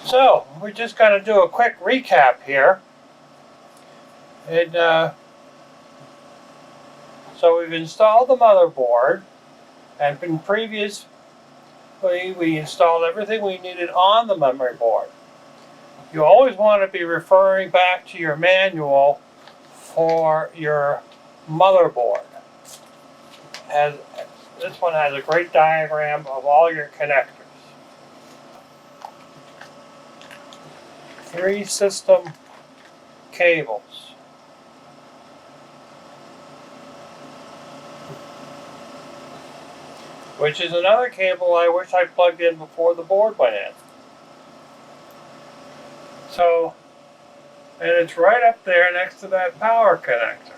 So, we're just going to do a quick recap here. So we've installed the motherboard, and in previously we installed everything we needed on the memory board. You always want to be referring back to your manual for your motherboard. This one has a great diagram of all your connectors. 3 system cables. Which is another cable I wish I plugged in before the board went in. So, and it's right up there next to that power connector.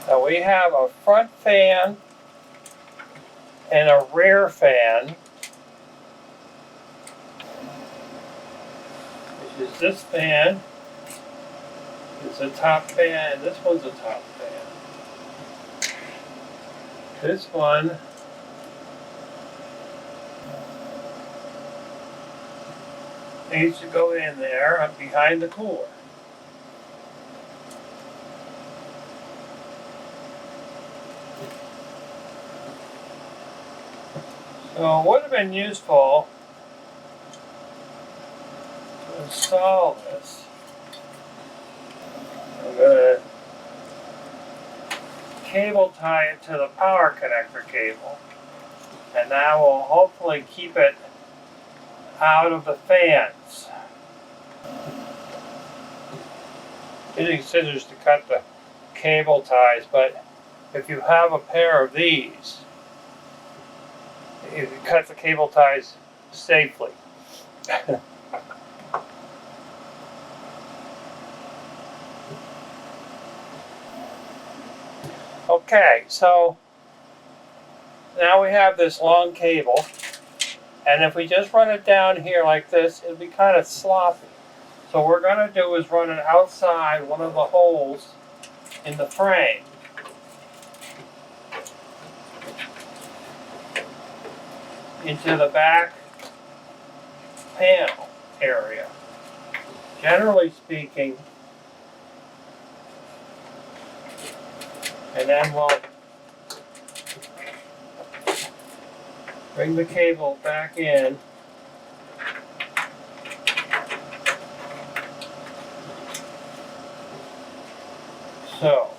Now we have a front fan and a rear fan, which is this fan. It's a top fan, and this one's a top fan. This one needs to go in there up behind the cooler. So it would have been useful to install this. I'm going to cable tie it to the power connector cable, and that will hopefully keep it out of the fans. Using scissors to cut the cable ties, but if you have a pair of these, you can cut the cable ties safely. Okay, so now we have this long cable, and if we just run it down here like this, it'll be kind of sloppy. So what we're going to do is run it outside one of the holes in the frame. Into the back panel area. Generally speaking, and then we'll bring the cable back in. So,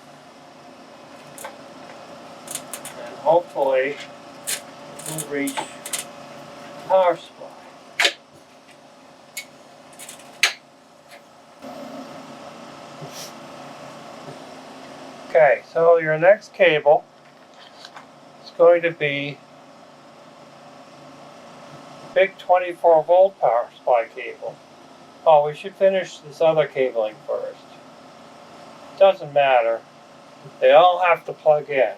and hopefully we'll reach power supply. Okay, so your next cable is going to be big 24-volt power supply cable. Oh, we should finish this other cabling first. Doesn't matter. They all have to plug in.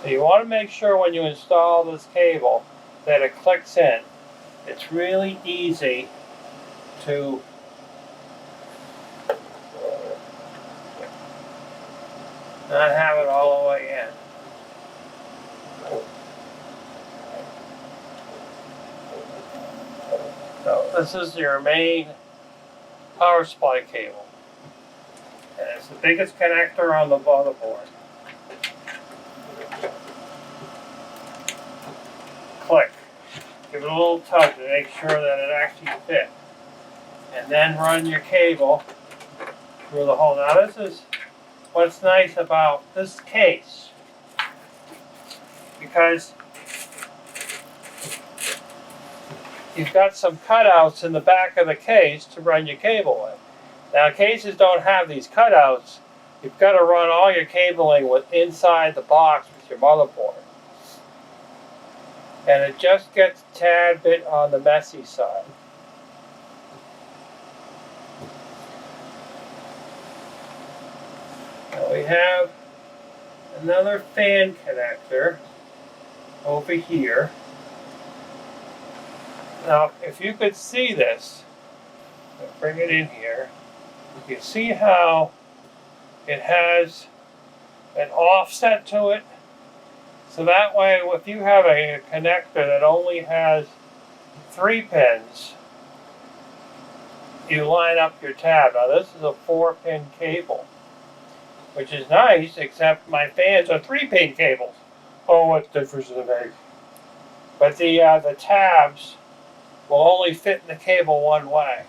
So you want to make sure when you install this cable that it clicks in. It's really easy to not have it all the way in. So this is your main power supply cable. And it's the biggest connector on the motherboard. Click. Give it a little tug to make sure that it actually fits. And then run your cable through the hole. Now this is what's nice about this case, because you've got some cutouts in the back of the case to run your cable with. Now cases don't have these cutouts. You've got to run all your cabling with inside the box with your motherboard. And it just gets a tad bit on the messy side. Now we have another fan connector over here. Now, if you could see this, I'll bring it in here. You can see how it has an offset to it. So that way, if you have a connector that only has 3 pins, you line up your tab. Now this is a 4-pin cable, which is nice, except my fans are 3-pin cables. Oh, what difference does it make? But the tabs will only fit in the cable one way.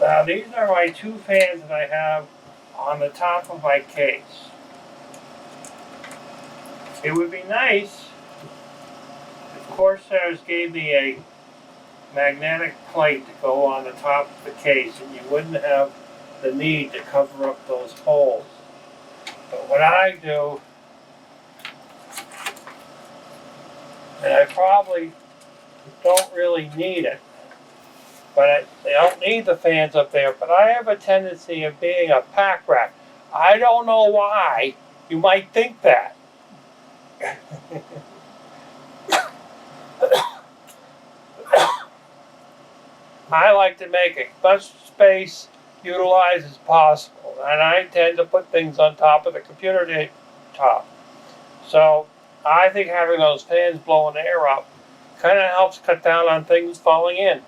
Now these are my 2 fans that I have on the top of my case. It would be nice if Corsair gave me a magnetic plate to go on the top of the case, and you wouldn't have the need to cover up those holes. But what I do, and I probably don't really need it, but I don't need the fans up there, but I have a tendency of being a pack rat. I don't know why. You might think that. I like to make as much space utilized as possible, and I tend to put things on top of the computer top. So I think having those fans blowing air up kind of helps cut down on things falling in.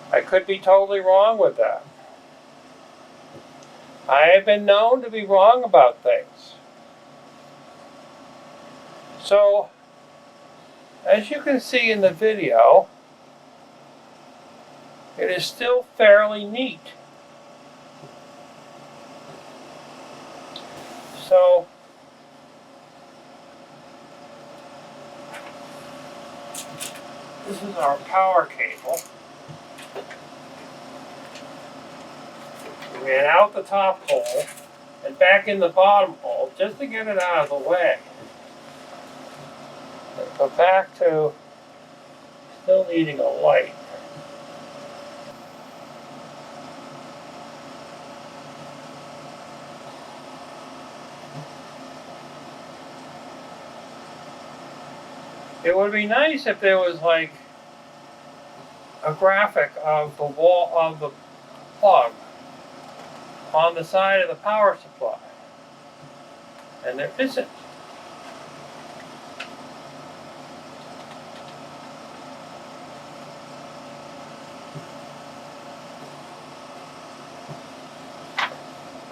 I could be totally wrong with that. I have been known to be wrong about things. So, as you can see in the video, it is still fairly neat. So, this is our power cable. We ran out the top hole and back in the bottom hole just to get it out of the way. Go back to still needing a light. It would be nice if there was like a graphic of the wall of the plug on the side of the power supply, and there isn't.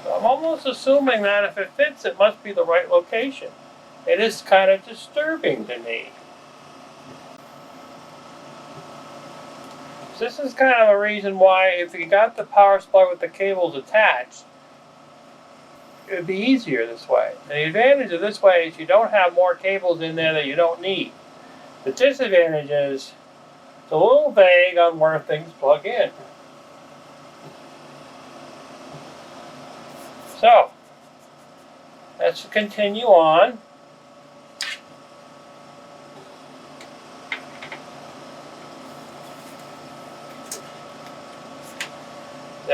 So I'm almost assuming that if it fits, it must be the right location. It is kind of disturbing to me. This is kind of a reason why, if you got the power supply with the cables attached, it would be easier this way. And the advantage of this way is you don't have more cables in there that you don't need. The disadvantage is it's a little vague on where things plug in. So, let's continue on.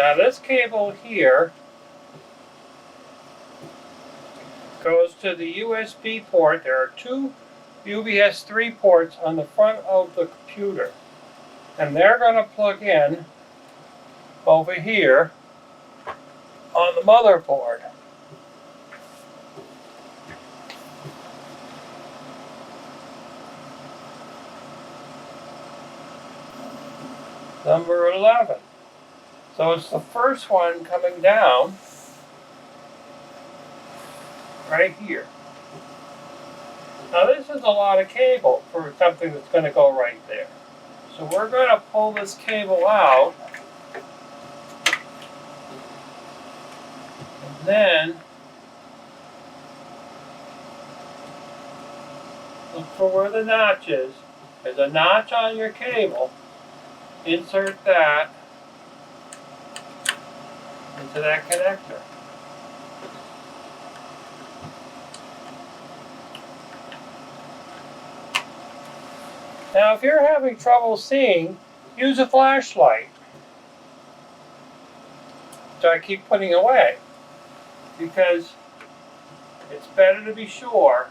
Now this cable here goes to the USB port. There are two UBS 3 ports on the front of the computer. And they're going to plug in over here on the motherboard. Number 11. So it's the first one coming down right here. Now this is a lot of cable for something that's going to go right there. So we're going to pull this cable out, and then look for where the notch is. There's a notch on your cable. Insert that into that connector. Now, if you're having trouble seeing, use a flashlight, which I keep putting away, because it's better to be sure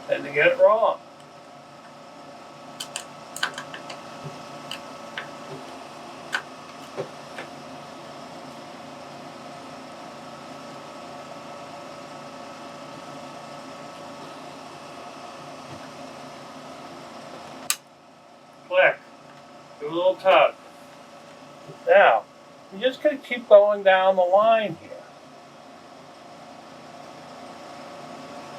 than to get it wrong. Click. Do a little tug. Now, you're just going to keep going down the line here.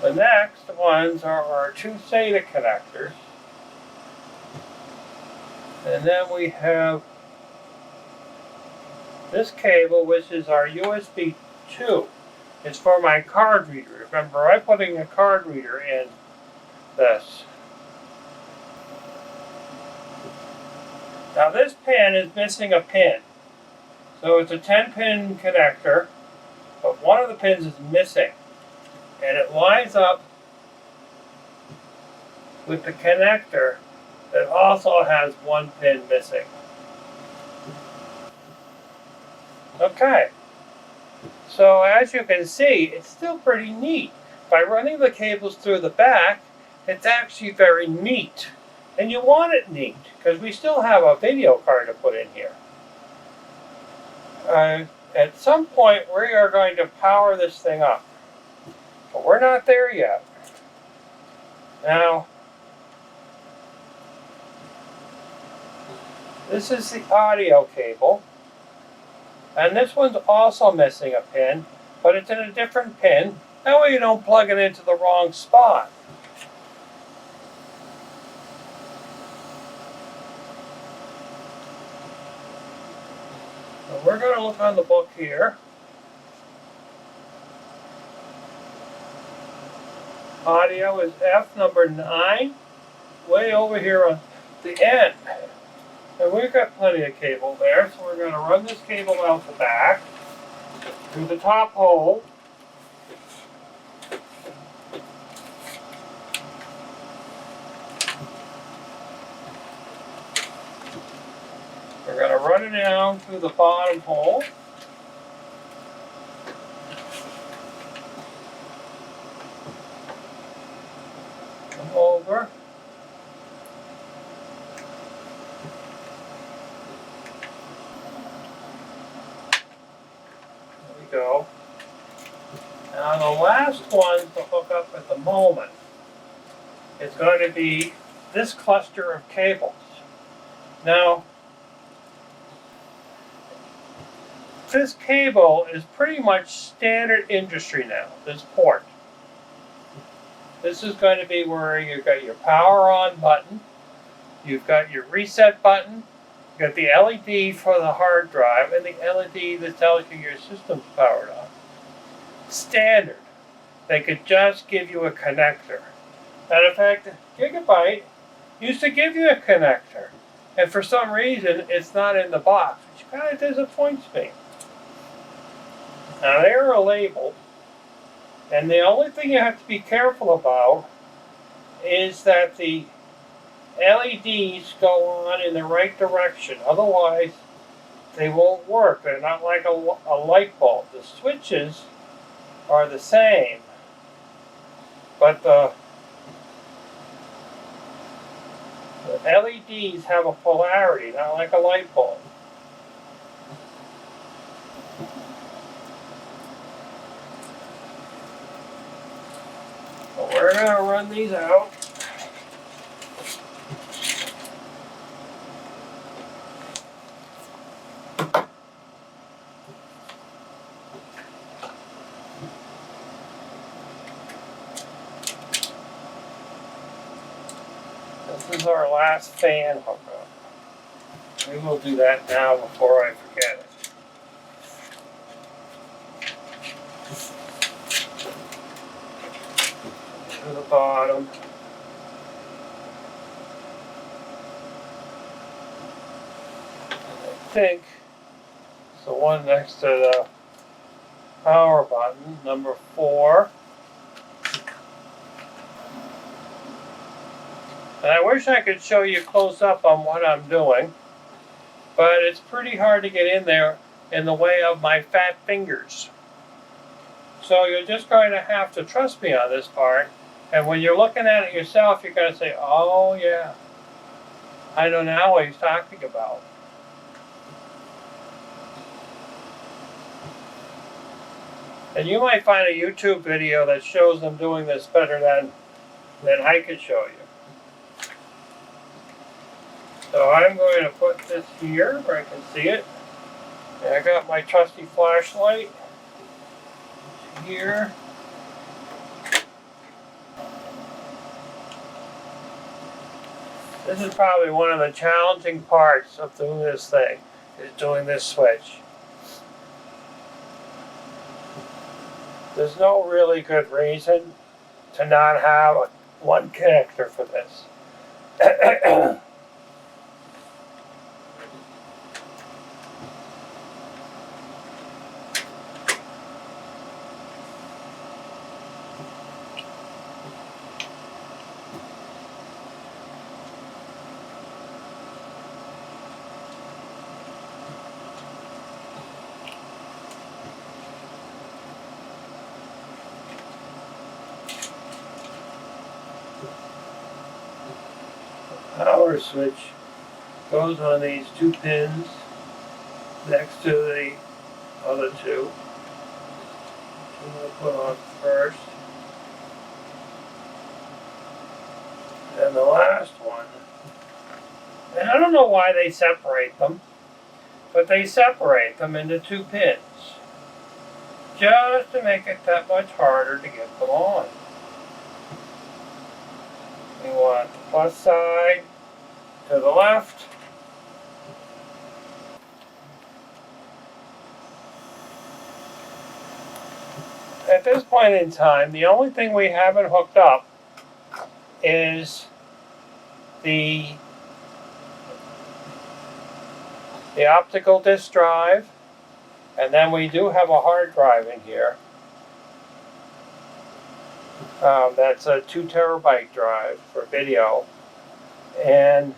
The next ones are our two SATA connectors. And then we have this cable, which is our USB 2. It's for my card reader. Remember, I'm putting a card reader in this. Now this pin is missing a pin. So it's a 10-pin connector, but one of the pins is missing. And it lines up with the connector that also has one pin missing. Okay. So as you can see, it's still pretty neat. By running the cables through the back, it's actually very neat. And you want it neat, because we still have a video card to put in here. At some point, we are going to power this thing up. But we're not there yet. Now, this is the audio cable. And this one's also missing a pin, but it's in a different pin. That way you don't plug it into the wrong spot. So we're going to look on the book here. Audio is F number 9, way over here on the end. And we've got plenty of cable there, so we're going to run this cable out the back, through the top hole. We're going to run it down through the bottom hole. Come over. There we go. Now the last one to hook up at the moment is going to be this cluster of cables. Now, this cable is pretty much standard industry now, this port. This is going to be where you've got your power on button, you've got your reset button, you've got the LED for the hard drive, and the LED that tells you your system's powered on. Standard. They could just give you a connector. And in fact, Gigabyte used to give you a connector. And for some reason, it's not in the box, which kind of disappoints me. Now they're labeled, and the only thing you have to be careful about is that the LEDs go on in the right direction. Otherwise, they won't work. They're not like a light bulb. The switches are the same, but the LEDs have a polarity, not like a light bulb. So we're going to run these out. This is our last fan hookup. We will do that now before I forget it. To the bottom. I think it's the one next to the power button, number 4. And I wish I could show you close up on what I'm doing, but it's pretty hard to get in there in the way of my fat fingers. So you're just going to have to trust me on this part. And when you're looking at it yourself, you're going to say, oh yeah, I know now what he's talking about. And you might find a YouTube video that shows them doing this better than I could show you. So I'm going to put this here where I can see it. And I got my trusty flashlight here. This is probably one of the challenging parts of doing this thing, is doing this switch. There's no really good reason to not have one connector for this. Power switch goes on these 2 pins next to the other 2. I'm going to put on first. And the last one. And I don't know why they separate them, but they separate them into 2 pins. Just to make it that much harder to get them on. We want the plus side to the left. At this point in time, the only thing we haven't hooked up is the optical disk drive, and then we do have a hard drive in here. That's a 2 terabyte drive for video, and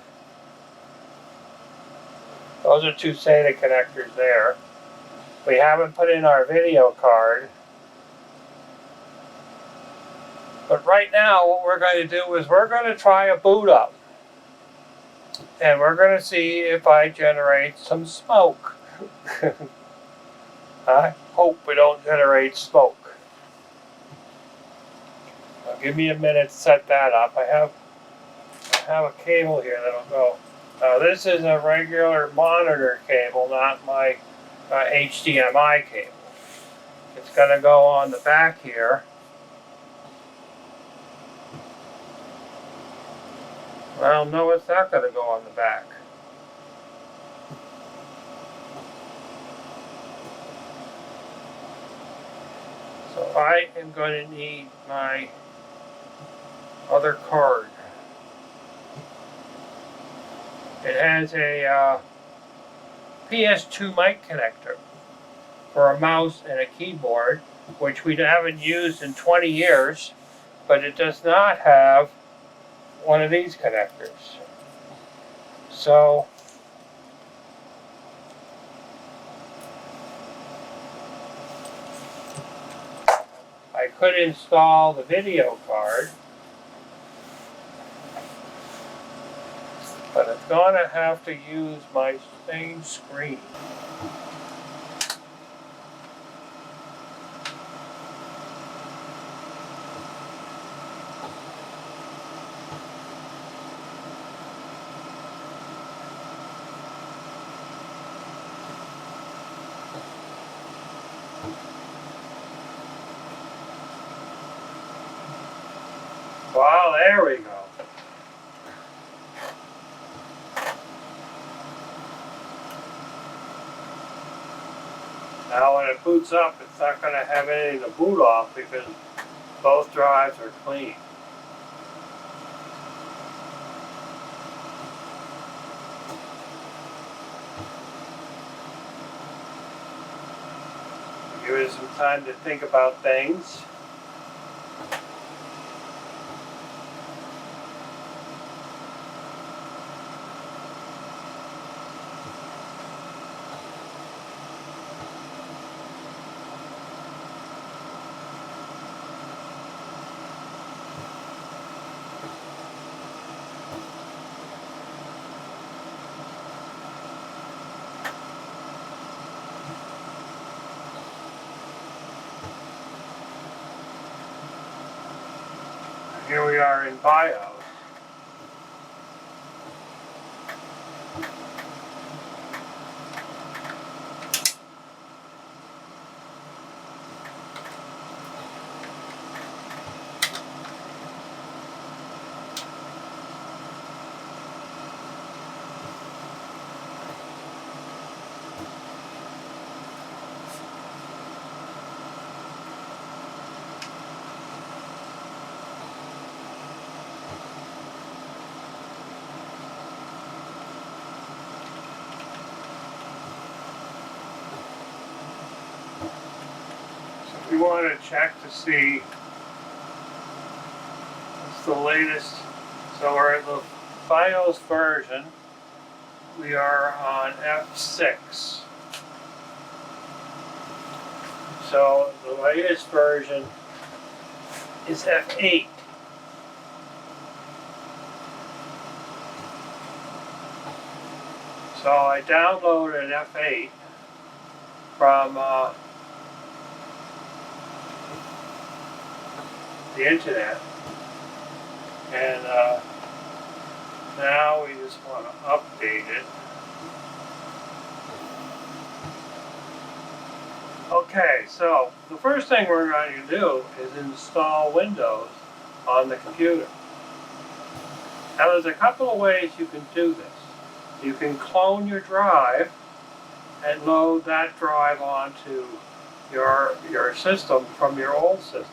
those are 2 SATA connectors there. We haven't put in our video card, but right now what we're going to do is we're going to try a boot up, and we're going to see if I generate some smoke. I hope we don't generate smoke. Now give me a minute to set that up. I have a cable here that'll go. This is a regular monitor cable, not my HDMI cable. It's going to go on the back here. Well, no, it's not going to go on the back. So I am going to need my other card. It has a PS2 mic connector for a mouse and a keyboard, which we haven't used in 20 years, but it does not have one of these connectors. So could install the video card, but it's gonna have to use my main screen. Well, there we go. Now when it boots up, it's not going to have anything to boot off because both drives are clean. Give it some time to think about things. Here we are in BIOS. We want to check to see what's the latest. So we're in the BIOS version. We are on F6. So the latest version is F8. So I downloaded F8 from the internet, and now we just want to update it. Okay, so the first thing we're going to do is install Windows on the computer. Now there's a couple of ways you can do this. You can clone your drive and load that drive onto your system from your old system.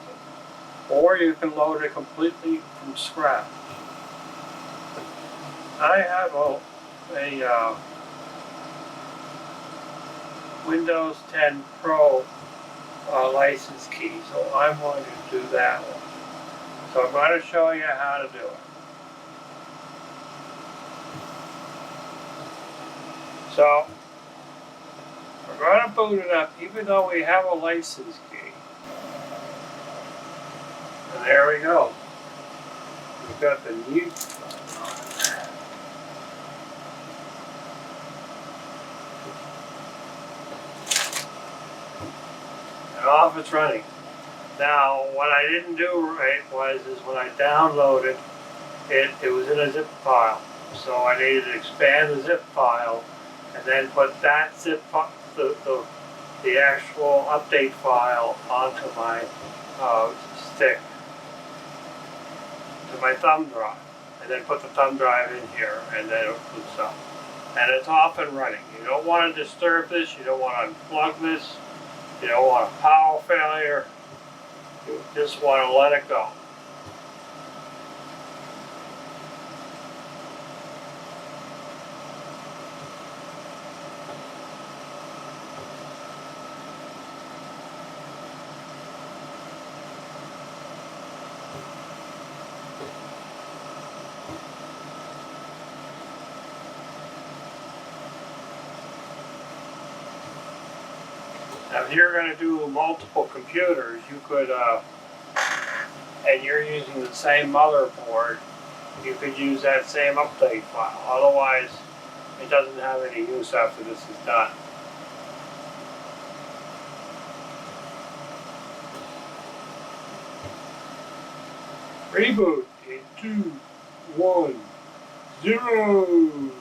Or you can load it completely from scratch. I have a Windows 10 Pro license key, so I'm going to do that one. So I'm going to show you how to do it. So we're going to boot it up even though we have a license key. And there we go. We've got the new and off it's running. Now what I didn't do right was when I downloaded it, it was in a zip file. So I needed to expand the zip file and then put that zip the actual update file onto my stick. To my thumb drive, and then put the thumb drive in here, and then it boots up. And it's off and running. You don't want to disturb this, you don't want to unplug this, you don't want a power failure, you just want to let it go. Now if you're going to do multiple computers, you could and you're using the same motherboard, you could use that same update file. Otherwise, it doesn't have any use after this is done. Reboot in 2, 1, 0.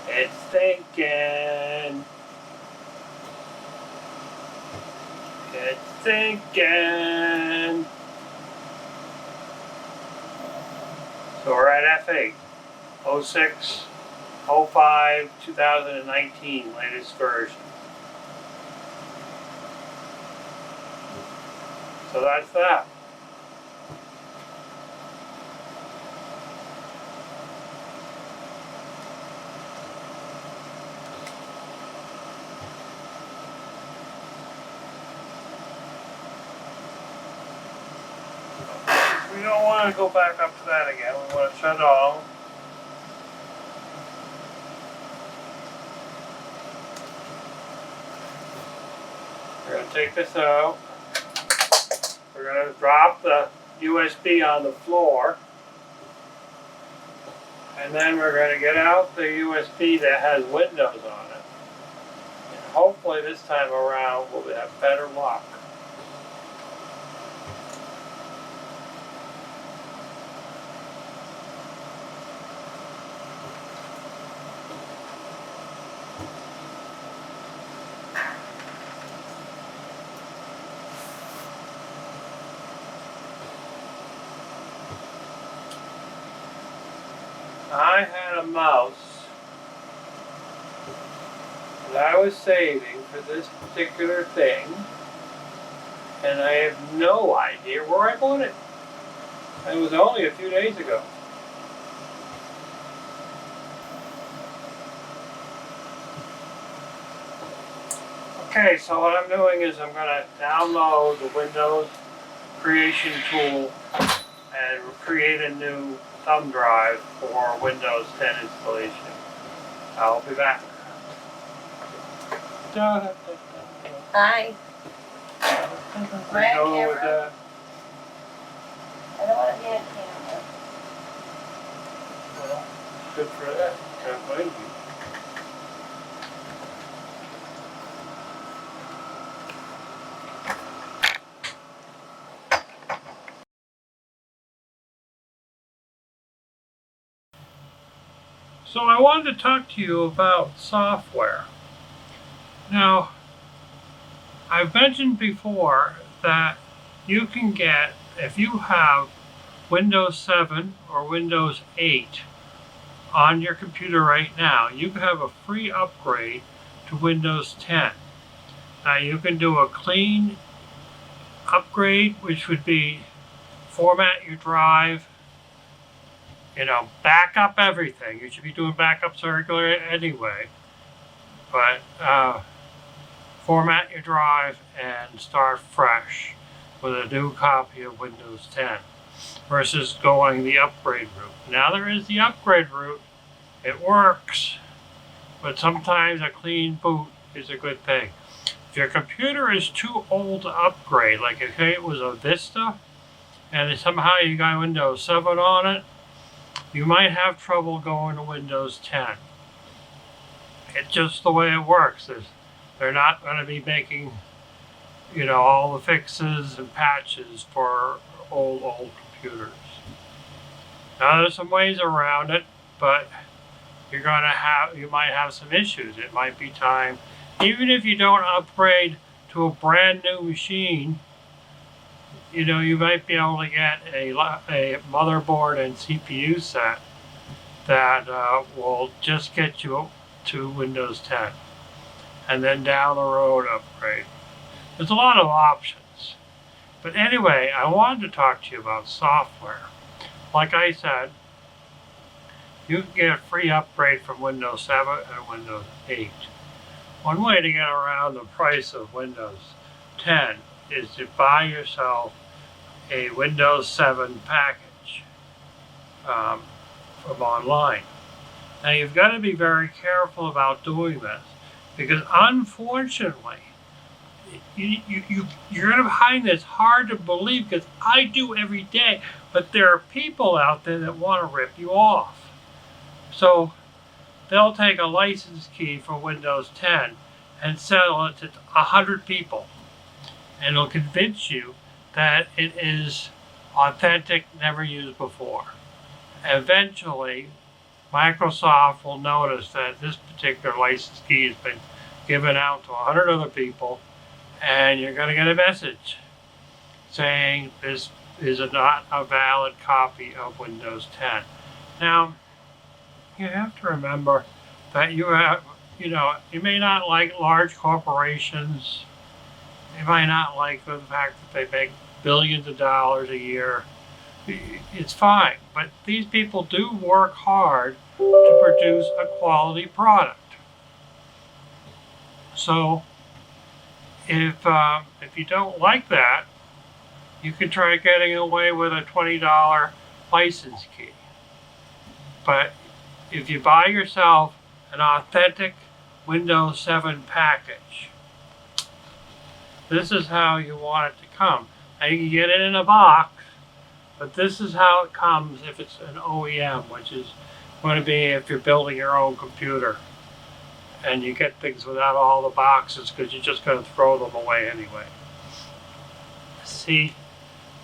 It's thinking. It's thinking. So we're at F8, 06, 05, 2019, latest version. So that's that. We don't want to go back up to that again. We want to shut it off. We're going to take this out. We're going to drop the USB on the floor. And then we're going to get out the USB that has Windows on it. And hopefully this time around we'll have better luck. I had a mouse that I was saving for this particular thing, and I have no idea where I put it. It was only a few days ago. Okay, so what I'm doing is I'm going to download the Windows creation tool and create a new thumb drive for Windows 10 installation. I'll be back. Hi. Where you going with that? I don't want to be on camera. Well, good for that. Can't blame you. So I wanted to talk to you about software. Now, I've mentioned before that you can get, if you have Windows 7 or Windows 8 on your computer right now, you can have a free upgrade to Windows 10. Now you can do a clean upgrade, which would be format your drive, back up everything. You should be doing backups regular anyway. But format your drive and start fresh with a new copy of Windows 10 versus going the upgrade route. Now there is the upgrade route. It works, but sometimes a clean boot is a good thing. If your computer is too old to upgrade, like if it was a Vista and somehow you got Windows 7 on it, you might have trouble going to Windows 10. It's just the way it works. They're not going to be making, all the fixes and patches for old computers. Now there's some ways around it, but you might have some issues. It might be time, even if you don't upgrade to a brand new machine, you might be able to get a motherboard and CPU set that will just get you to Windows 10. And then down the road upgrade. There's a lot of options. But anyway, I wanted to talk to you about software. Like I said, you can get a free upgrade from Windows 7 and Windows 8. One way to get around the price of Windows 10 is to buy yourself a Windows 7 package from online. Now you've got to be very careful about doing this because unfortunately, you're going to find this hard to believe because I do every day, but there are people out there that want to rip you off. So they'll take a license key for Windows 10 and sell it to 100 people. And it'll convince you that it is authentic, never used before. Eventually, Microsoft will notice that this particular license key has been given out to 100 other people, and you're going to get a message saying this is not a valid copy of Windows 10. Now, you have to remember that you may not like large corporations. You might not like the fact that they make billions of dollars a year. It's fine, but these people do work hard to produce a quality product. So if you don't like that, you can try getting away with a $20 license key. But if you buy yourself an authentic Windows 7 package, this is how you want it to come. Now you can get it in a box, but this is how it comes if it's an OEM, which is going to be if you're building your own computer and you get things without all the boxes because you're just going to throw them away anyway. See,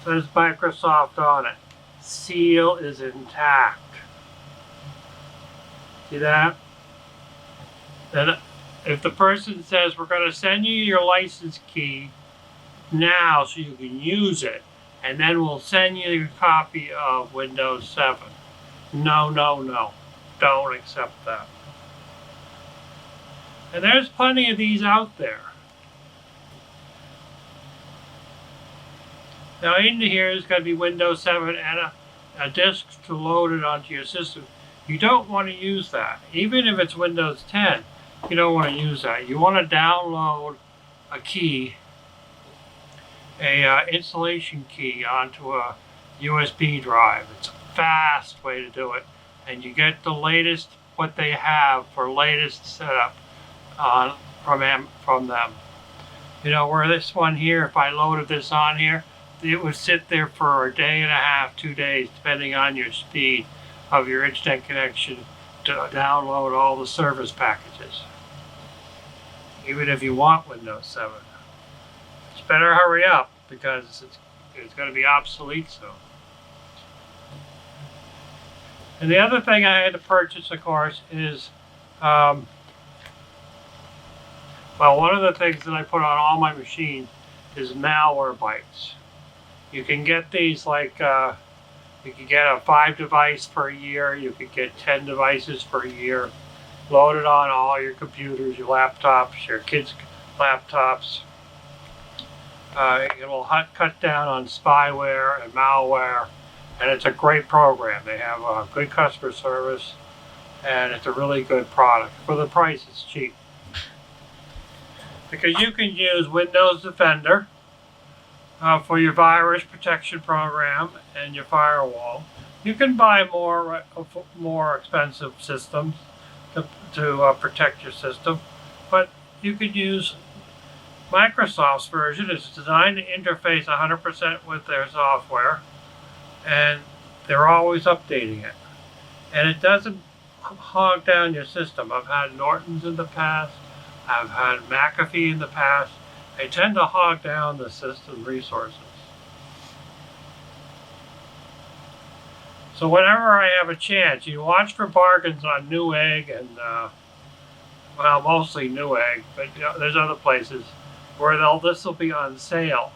says Microsoft on it. Seal is intact. See that? Then if the person says we're going to send you your license key now so you can use it, and then we'll send you your copy of Windows 7. No, no, no. Don't accept that. And there's plenty of these out there. Now in here is going to be Windows 7 and a disk to load it onto your system. You don't want to use that. Even if it's Windows 10, you don't want to use that. You want to download a key, installation key onto a USB drive. It's a fast way to do it. And you get the latest, what they have for latest setup from them. You know, where this one here, if I loaded this on here, it would sit there for a day and a half, 2 days, depending on your speed of your internet connection to download all the service packages. Even if you want Windows 7. It's better hurry up because it's going to be obsolete soon. And the other thing I had to purchase, of course, is, one of the things that I put on all my machines is Malwarebytes. You can get these like, you can get a 5 device per year, you could get 10 devices per year, loaded on all your computers, your laptops, your kids' laptops. It will cut down on spyware and malware, and it's a great program. They have a good customer service, and it's a really good product. For the price, it's cheap. Because you can use Windows Defender for your virus protection program and your firewall. You can buy more expensive systems to protect your system, but you could use Microsoft's version. It's designed to interface 100% with their software, and they're always updating it. And it doesn't hog down your system. I've had Norton's in the past. I've had McAfee in the past. They tend to hog down the system resources. So whenever I have a chance, you watch for bargains on Newegg and, mostly Newegg, but there's other places where this will be on sale.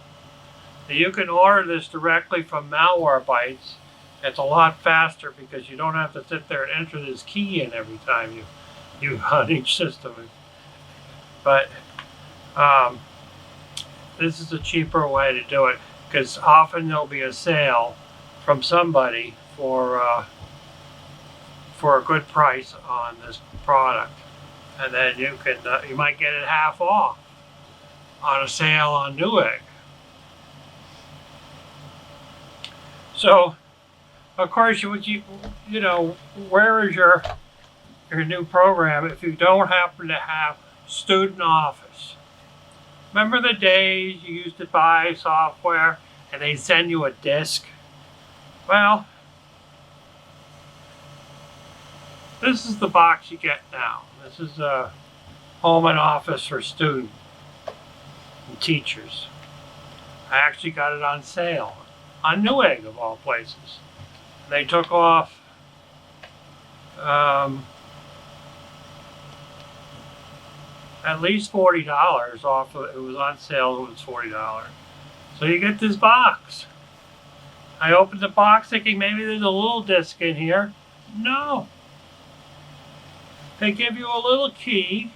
Now you can order this directly from Malwarebytes. It's a lot faster because you don't have to sit there and enter this key in every time you on each system. But this is a cheaper way to do it because often there'll be a sale from somebody for for a good price on this product, and then you can you might get it half off on a sale on Newegg. So, of course, you know, where is your new program if you don't happen to have student office? Remember the days you used to buy software and they'd send you a disk? Well, this is the box you get now. This is a home and office for students and teachers. I actually got it on sale on Newegg of all places. They took off at least $40 off of it. It was on sale, it was $40. So you get this box. I opened the box thinking maybe there's a little disc in here. No. They give you a little key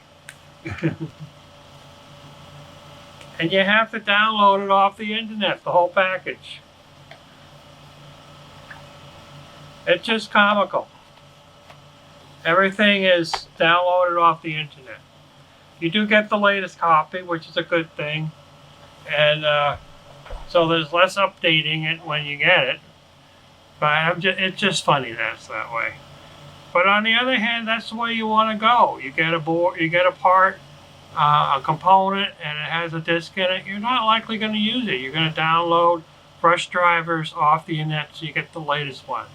and you have to download it off the internet, the whole package. It's just comical. Everything is downloaded off the internet. You do get the latest copy, which is a good thing. And so there's less updating it when you get it. But it's just funny that's that way. But on the other hand, that's the way you want to go. You get a board, you get a part, a component, and it has a disk in it. You're not likely going to use it. You're going to download fresh drivers off the internet so you get the latest ones.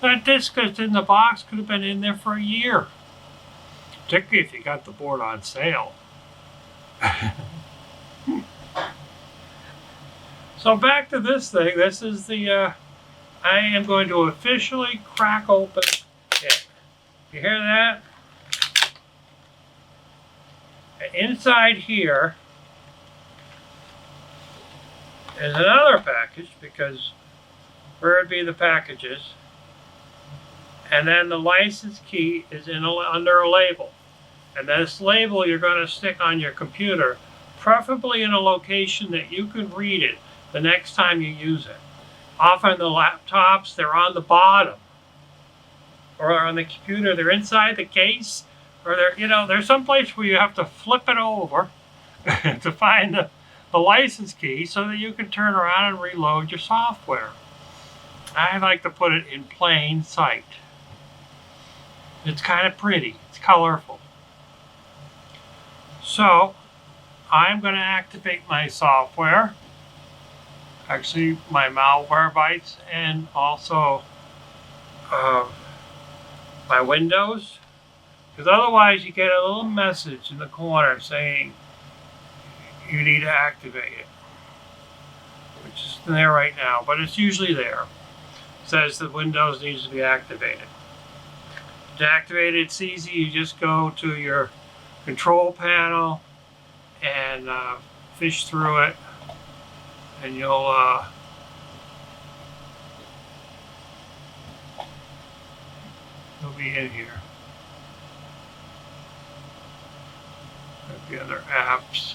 That disk that's in the box could have been in there for a year. Particularly if you got the board on sale. So back to this thing. This is the, I am going to officially crack open it. You hear that? Inside here is another package, because where would be the packages? And then the license key is under a label. And this label you're going to stick on your computer, preferably in a location that you can read it the next time you use it. Often the laptops, they're on the bottom. Or on the computer, they're inside the case. Or there's some place where you have to flip it over to find the license key so that you can turn around and reload your software. I like to put it in plain sight. It's kind of pretty. It's colorful. So, I'm going to activate my software. Actually, my malware bytes, and also my Windows. Because otherwise you get a little message in the corner saying you need to activate it. Which is there right now, but it's usually there. It says that Windows needs to be activated. To activate it, it's easy. You just go to your control panel and fish through it, and you'll be in here. The other apps.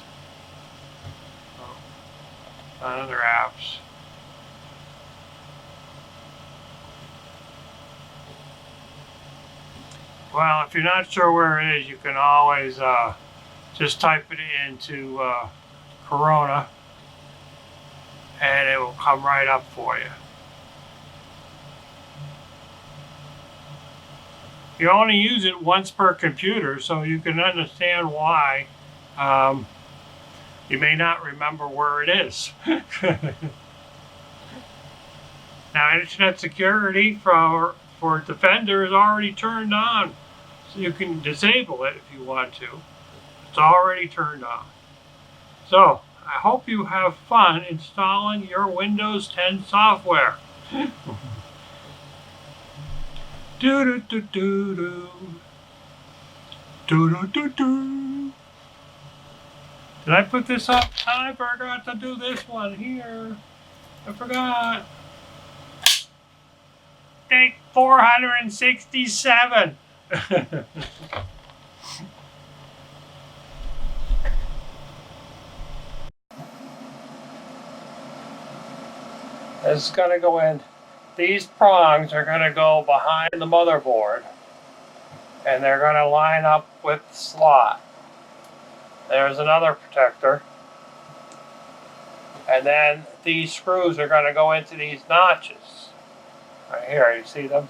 Other apps. Well, if you're not sure where it is, you can always just type it into Corona, and it will come right up for you. You only use it once per computer, so you can understand why you may not remember where it is. Now, internet security for Defender is already turned on, so you can disable it if you want to. It's already turned on. So, I hope you have fun installing your Windows 10 software. Do do do do do. Do do do do. Did I put this up? I forgot to do this one here. I forgot. Take 467. This is going to go in. These prongs are going to go behind the motherboard. and they're going to line up with the slot. There's another protector. And then these screws are going to go into these notches. Right here, you see them?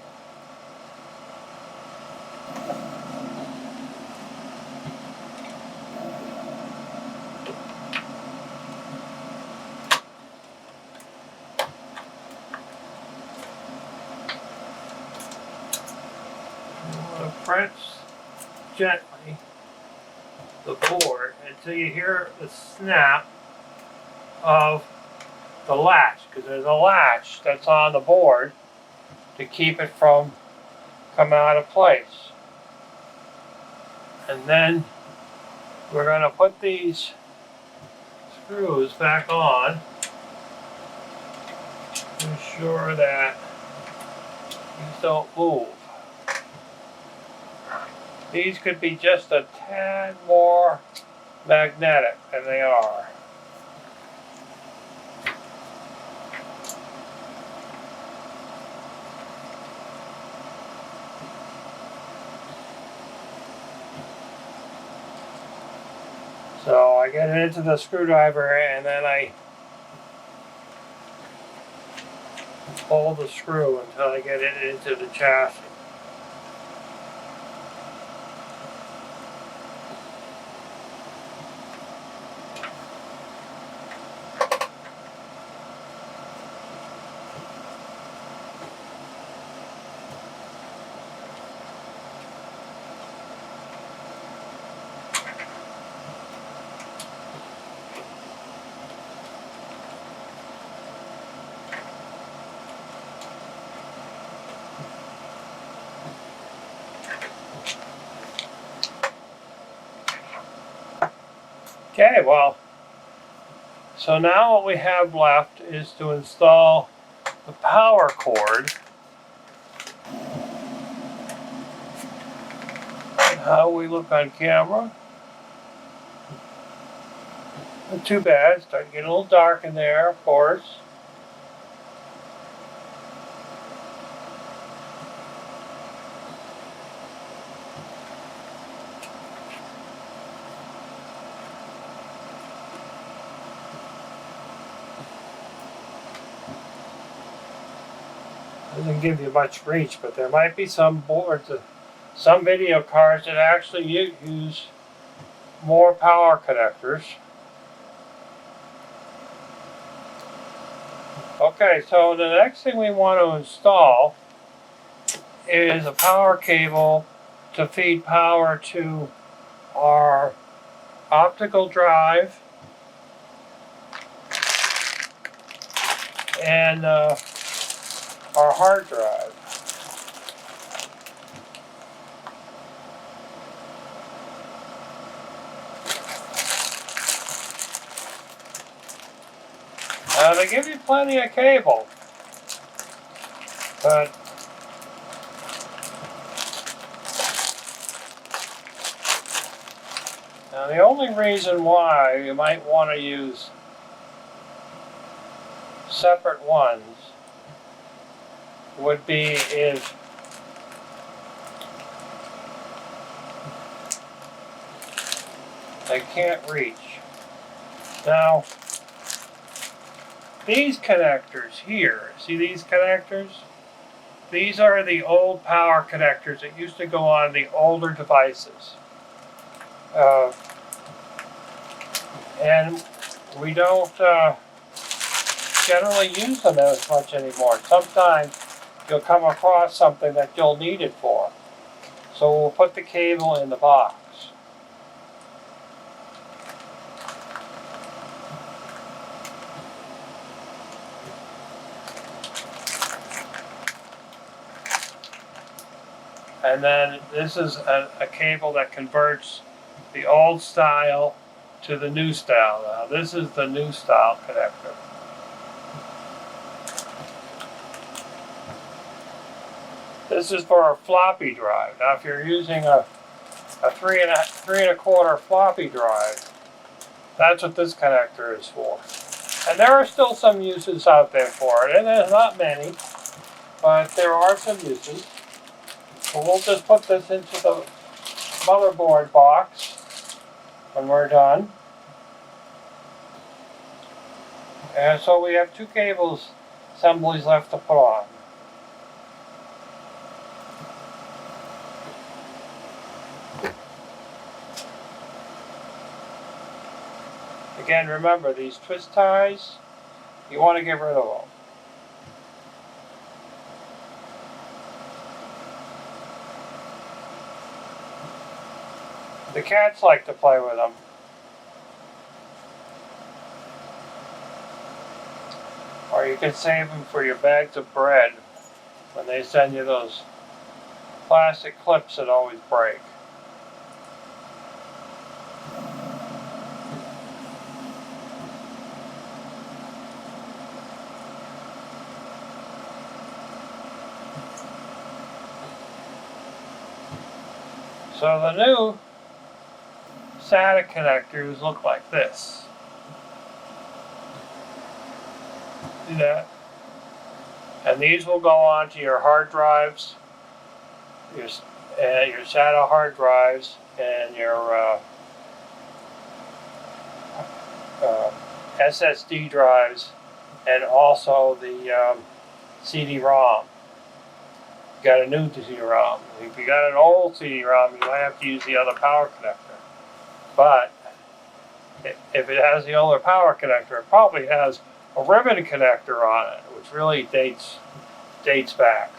You want to press gently the board until you hear the snap of the latch, because there's a latch that's on the board to keep it from coming out of place. And then we're going to put these screws back on to ensure that these don't move. These could be just a tad more magnetic than they are. So I get it into the screwdriver and then I pull the screw until I get it into the chassis. Okay, well, so now what we have left is to install the power cord. And how we look on camera. Not too bad, it's starting to get a little dark in there, of course. Doesn't give you much reach, but there might be some boards, some video cards that actually use more power connectors. Okay, so the next thing we want to install is a power cable to feed power to our optical drive and our hard drive. Now they give you plenty of cable, but now the only reason why you might want to use separate ones would be if they can't reach. Now, these connectors here, see these connectors? These are the old power connectors that used to go on the older devices. And we don't generally use them as much anymore. Sometimes you'll come across something that you'll need it for. So we'll put the cable in the box. And then this is a cable that converts the old style to the new style. Now this is the new style connector. This is for a floppy drive. Now if you're using a 3 1/4 floppy drive, that's what this connector is for. And there are still some uses out there for it, and there's not many, but there are some uses. So we'll just put this into the motherboard box when we're done. And so we have two cables assemblies left to put on. Again, remember these twist ties, you want to get rid of them. The cats like to play with them. Or you can save them for your bags of bread when they send you those plastic clips that always break. So the new SATA connectors look like this. See that? And these will go onto your hard drives, your SATA hard drives, and your SSD drives, and also the CD-ROM. You got a new CD-ROM. If you got an old CD-ROM, you might have to use the other power connector. But if it has the older power connector, it probably has a ribbon connector on it, which really dates back.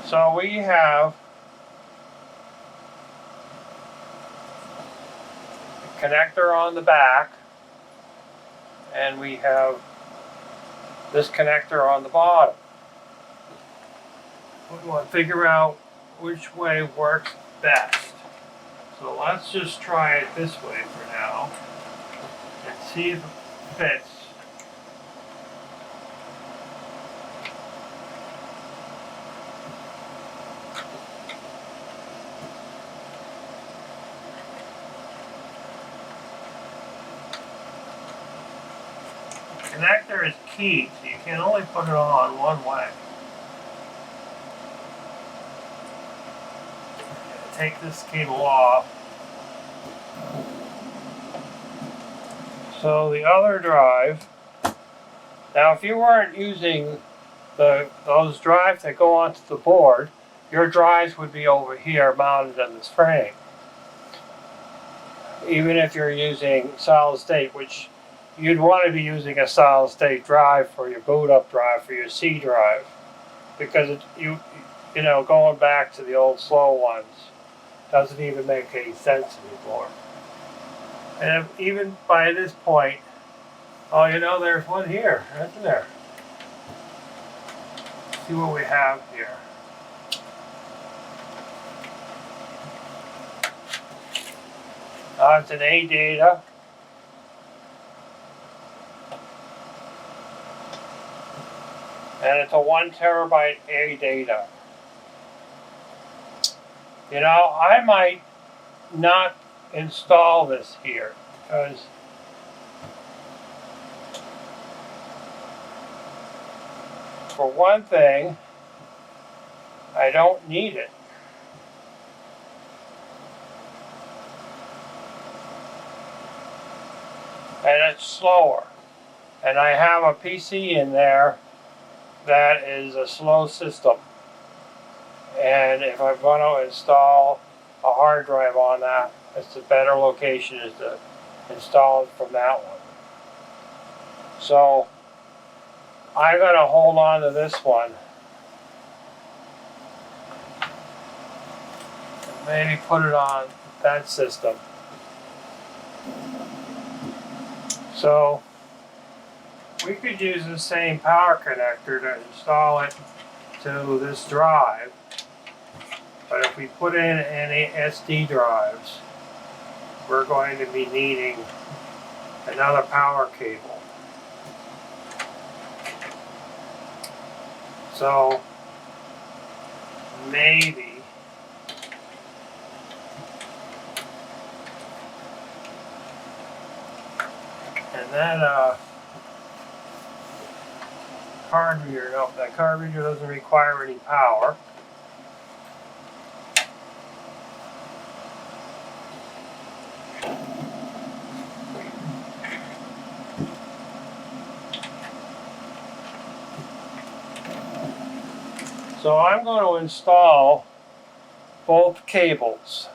So we have a connector on the back, and we have this connector on the bottom. We want to figure out which way works best. So let's just try it this way for now and see if it fits. The connector is keyed, so you can only put it on one way. Take this cable off. So the other drive, now if you weren't using those drives that go onto the board, your drives would be over here mounted on this frame. Even if you're using solid state, which you'd want to be using a solid state drive for your boot up drive, for your C drive, because you know, going back to the old slow ones doesn't even make any sense anymore. And even by this point, oh, you know, there's one here, isn't there? Let's see what we have here. It's an A data. And it's a 1 terabyte A data. You know, I might not install this here because for one thing, I don't need it. And it's slower. And I have a PC in there that is a slow system. And if I want to install a hard drive on that, it's a better location is to install it from that one. So I'm going to hold on to this one. And maybe put it on that system. So we could use the same power connector to install it to this drive. But if we put in any SD drives, we're going to be needing another power cable. So maybe and then card reader. No, that card reader doesn't require any power. So I'm going to install both cables.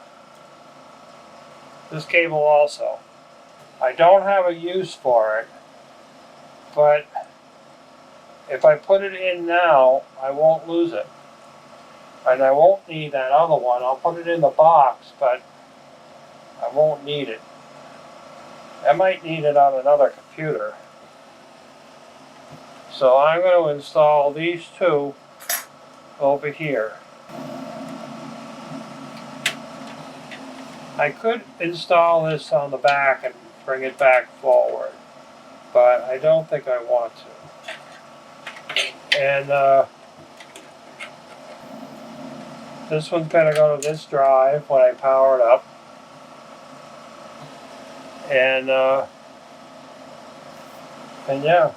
This cable also. I don't have a use for it, but if I put it in now, I won't lose it. And I won't need that other one. I'll put it in the box, but I won't need it. I might need it on another computer. So I'm going to install these two over here. I could install this on the back and bring it back forward, but I don't think I want to. And this one's going to go to this drive when I power it up. And yeah.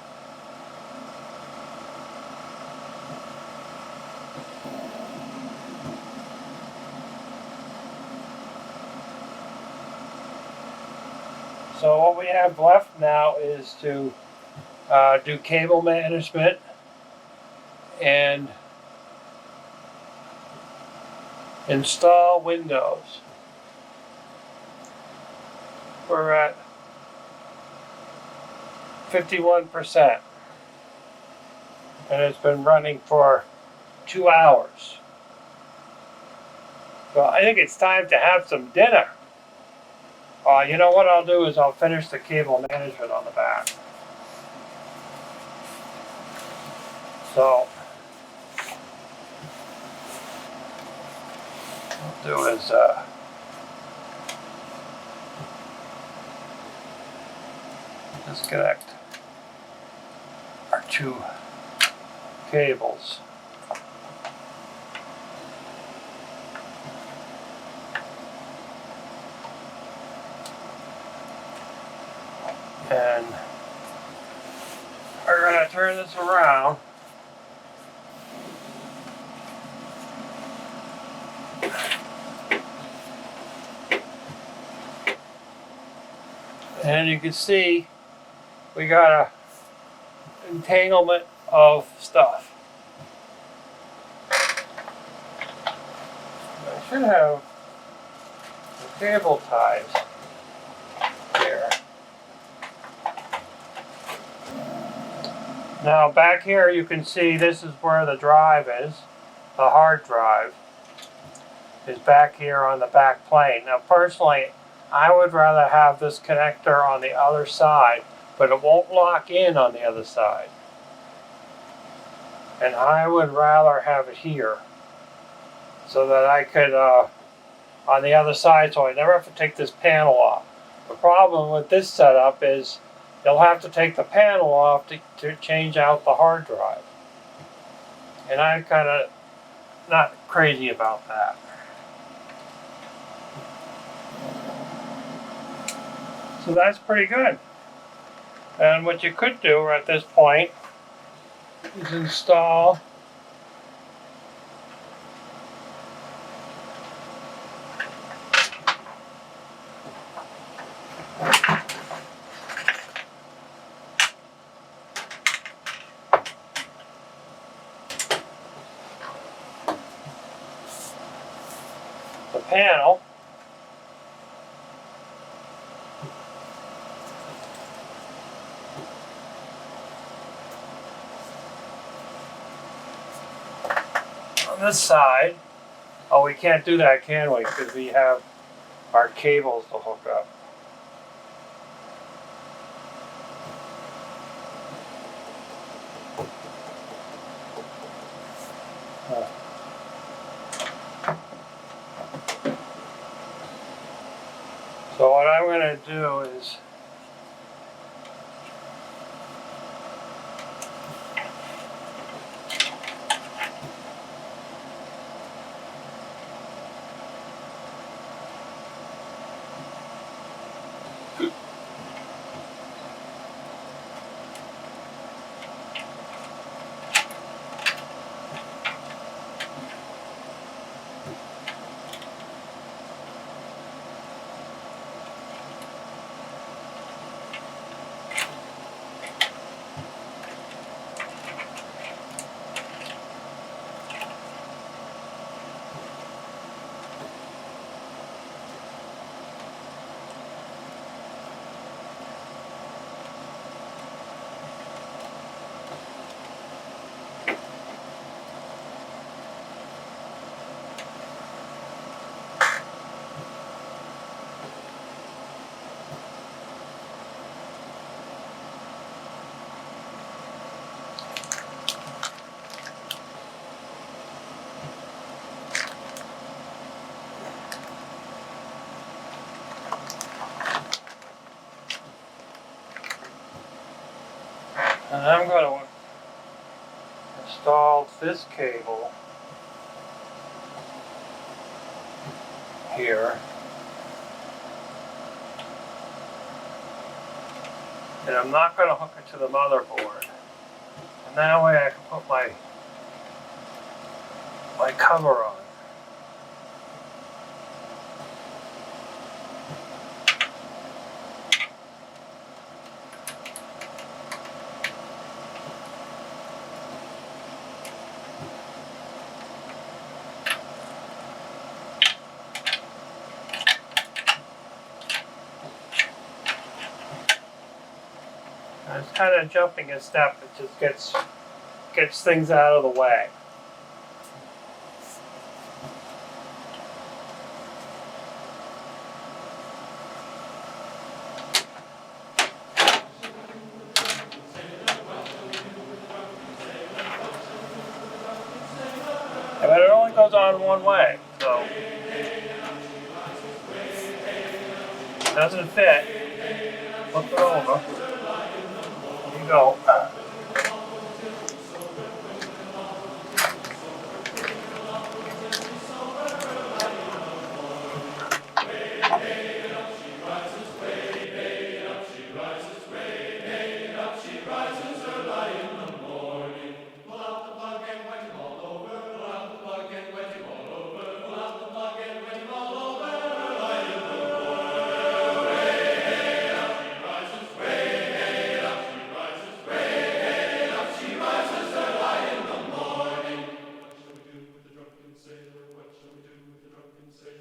So what we have left now is to do cable management and install Windows. We're at 51%, and it's been running for 2 hours. So I think it's time to have some dinner. You know what I'll do is I'll finish the cable management on the back. So what I'll do is disconnect our 2 cables. And we're going to turn this around. And you can see we got a entanglement of stuff. I should have the cable ties here. Now back here you can see this is where the drive is. The hard drive is back here on the back plane. Now personally, I would rather have this connector on the other side, but it won't lock in on the other side. And I would rather have it here so that I could, on the other side, so I never have to take this panel off. The problem with this setup is you'll have to take the panel off to change out the hard drive. And I'm kind of not crazy about that. So that's pretty good. And what you could do at this point is install the panel. On this side. Oh, we can't do that, can we? Because we have our cables to hook up. So what I'm going to do is this cable here. And I'm not going to hook it to the motherboard. And that way I can put my cover on. And it's kind of jumping a step. It just gets things out of the way. But it only goes on one way, so it doesn't fit. Flip it over. There you go.